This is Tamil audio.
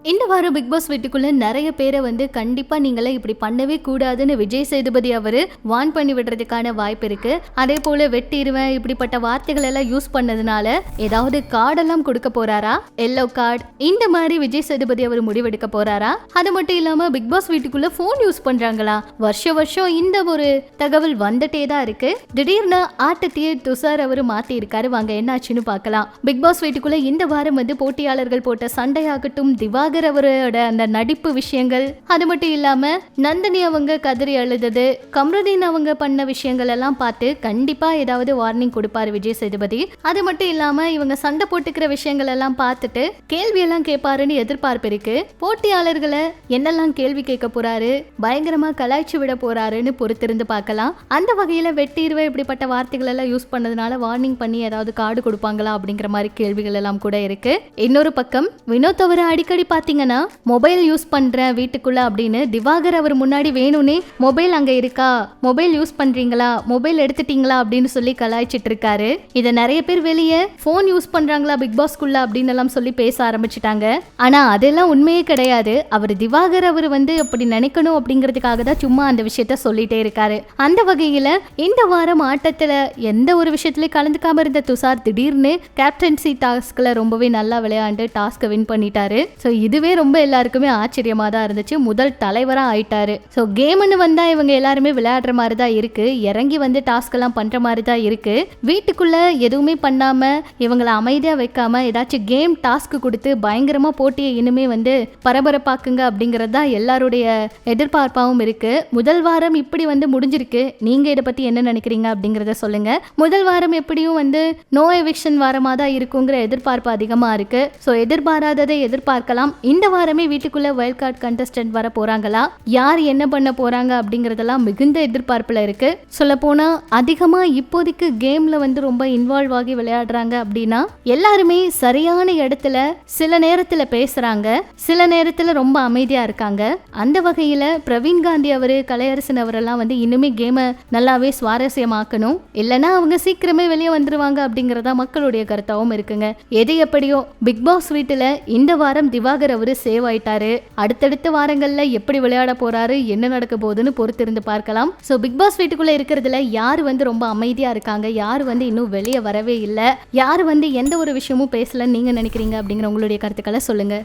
இந்த வாரம் பிக் பாஸ் வீட்டுக்குள்ள நிறைய பேரை வந்து கண்டிப்பா நீங்களே இப்படி பண்ணவே கூடாதுன்னு விஜய் சேதுபதி அவரு வார்ன் பண்ணி விடுறதுக்கான வாய்ப்பு இருக்கு. அதே போல வெட்டிடுவேன் இப்படிப்பட்ட வார்த்தைகள் எல்லாம் யூஸ் பண்ணதுனால ஏதாவது கார்டெல்லாம் கொடுக்க போறாரா, எல்லோ கார்டு இந்த மாதிரி விஜய் சேதுபதி அவர் முடிவெடுக்க போறாரா? அது மட்டும் இல்லாம பிக் பாஸ் வீட்டுக்குள்ள போன் யூஸ் பண்றாங்களா? வருஷம் இந்த ஒரு தகவல் வந்துட்டே தான் இருக்கு. திடீர்னு ஆட்டத்தையே துஷார் அவரு மாத்தி இருக்காரு. வாங்க என்னாச்சுன்னு பார்க்கலாம். பிக் பாஸ் வீட்டுக்குள்ள இந்த வாரம் வந்து போட்டியாளர்கள் போட்ட சண்டையாகட்டும், திவாகர் அவரோட அந்த நடிப்பு விஷயங்கள், அது மட்டும் இல்லாம நந்தினி அவங்க கதறி அழுதது, கம்ருதீன் அவங்க பண்ண விஷயங்கள் எல்லாம் பார்த்து கண்டிப்பா ஏதாவது வார்னிங் கொடுப்பாரு விஜய் சேதுபதி. அது மட்டும் இல்லாம இவங்க சண்டை போட்டுக்கிற விஷயங்கள் எல்லாம் பார்த்துட்டு கேள்வி எல்லாம் கேட்பாருன்னு எதிர்பார்ப்பு இருக்கு. போட்டியாளர்களை என்னெல்லாம் கேள்வி கேட்க போறாரு, பயங்கரமா கலாய்ச்சி விட போறாருன்னு பொறுத்திருந்து பார்க்கலாம். அந்த வகையில வெட்டிடுவே இப்படிப்பட்ட வார்த்தைகள் எல்லாம் யூஸ் பண்ணதுனால வார்னிங் பண்ணி ஏதாவது கார்டு கொடுப்பாங்களா அப்படிங்கிற மாதிரி கேள்விகள் எல்லாம் கூட இருக்கு. இன்னொரு பக்கம் வினோத் அவர் அடிக்கடி பாத்தீங்கன்னா மொபைல் யூஸ் பண்றேன் வீட்டுக்குள்ள அப்படின்னு திவாகர் அவர் முன்னாடி வேணும்னே மொபைல் அங்க இருக்கா, மொபைல் யூஸ் பண்றீங்களா, மொபைல் எடுத்துட்டீங்களா அப்படின்னு சொல்லி கலாய்ச்சிட்டு இருக்காரு. இத நிறைய பேர் வெளியே போன் யூஸ் பண்றாங்களா பிக் பாஸ்க்குள்ள அப்படின்னு எல்லாம் சொல்லி பேச ஆரம்பிச்சுட்டாங்க. ஆனா அதெல்லாம் உண்மையே கிடையாது. அவர் திவாகர் அவர் வந்து அப்படி நினைக்கணும் அப்படிங்கிறதுக்காக தான் சும்மா அந்த விஷயத்த சொல்லிட்டே இருக்காரு. அந்த வகையில இந்த வாரம் ஆட்டத்துல எந்த ஒரு விஷயத்திலயும் கலந்துக்காம இருந்த துஷார் திடீர்னு கேப்டன்சி டாஸ்க்ல ரொம்பவே நல்லா விளையாண்டு டாஸ்க வின் பண்ணிட்டாரு. ஸோ இதுவே ரொம்ப எல்லாருக்குமே ஆச்சரியமா தான் இருந்துச்சு. முதல் தலைவரா ஆயிட்டாரு. ஸோ கேம்னு வந்தா இவங்க எல்லாருமே விளையாடுற மாதிரி தான் இருக்கு, இறங்கி வந்து டாஸ்க் எல்லாம் பண்ற மாதிரி தான் இருக்கு. வீட்டுக்குள்ள எதுவுமே பண்ணாம இவங்களை அமைதியா வைக்காம ஏதாச்சும் கேம் டாஸ்க் கொடுத்து பயங்கரமா போட்டியை இனிமே வந்து பரபரப்பாக்குங்க அப்படிங்கிறது தான் எல்லாருடைய எதிர்பார்ப்பாகவும் இருக்கு. முதல் வாரம் இப்படி வந்து முடிஞ்சிருக்கு. நீங்க இதை பத்தி என்ன நினைக்கிறீங்க அப்படிங்கறத சொல்லுங்க. முதல் வாரம் எப்படியும் வந்து நோ எவிக்ஷன் வாரமா தான் இருக்குங்கிற எதிர்பார்ப்பு அதிகமா இருக்கு. ஸோ எதிர்பாராததை எதிர்பார்க்கலாம். இந்த வாரமே வீட்டுக்குள்ள வைல்ட் கார்டு கண்டஸ்டன்ட் வர போறாங்களா, யார் என்ன பண்ண போறாங்க அப்படிங்கறதெல்லாம் மிகுந்த எதிர்பார்ப்புல இருக்கு. சொல்ல போனா அதிகமா இப்போதைக்கு கேம்ல வந்து ரொம்ப இன்வால்வ் ஆகி விளையாடுறாங்க அப்படின்னா எல்லாருமே சரியான இடத்துல சில நேரத்துல பேசுறாங்க, சில நேரத்துல ரொம்ப அமைதியா இருக்காங்க. அந்த வகையில பிரவீன் காந்தி அவரு, கலையரசன் அவரெல்லாம் வந்து இன்னுமே கேமை நல்லாவே சுவாரஸ்யமாக்கணும், இல்லைன்னா அவங்க சீக்கிரமே வெளியே வந்துருவாங்க அப்படிங்கறதா மக்களுடைய கருத்தாவும் இருக்குங்க. எது எப்படியோ பிக் பாஸ் வீட்டுல இந்த வாரம் திவாகர் அவரு சேவ் ஆயிட்டாரு. அடுத்தடுத்த வாரங்கள்ல எப்படி விளையாட போறாரு, என்ன நடக்க போகுதுன்னு பொறுத்திருந்து பார்க்கலாம். சோ பிக் பாஸ் வீட்டுக்குள்ள இருக்கிறதுல யாரு வந்து ரொம்ப அமைதியா இருக்காங்க, யாரு வந்து இன்னும் வெளியே வரவே இல்லை, யாரு வந்து எந்த ஒரு விஷயமும் பேசலன்னு நீங்க நினைக்கிறீங்க அப்படிங்கிற உங்களுடைய கருத்துக்களை சொல்லுங்க.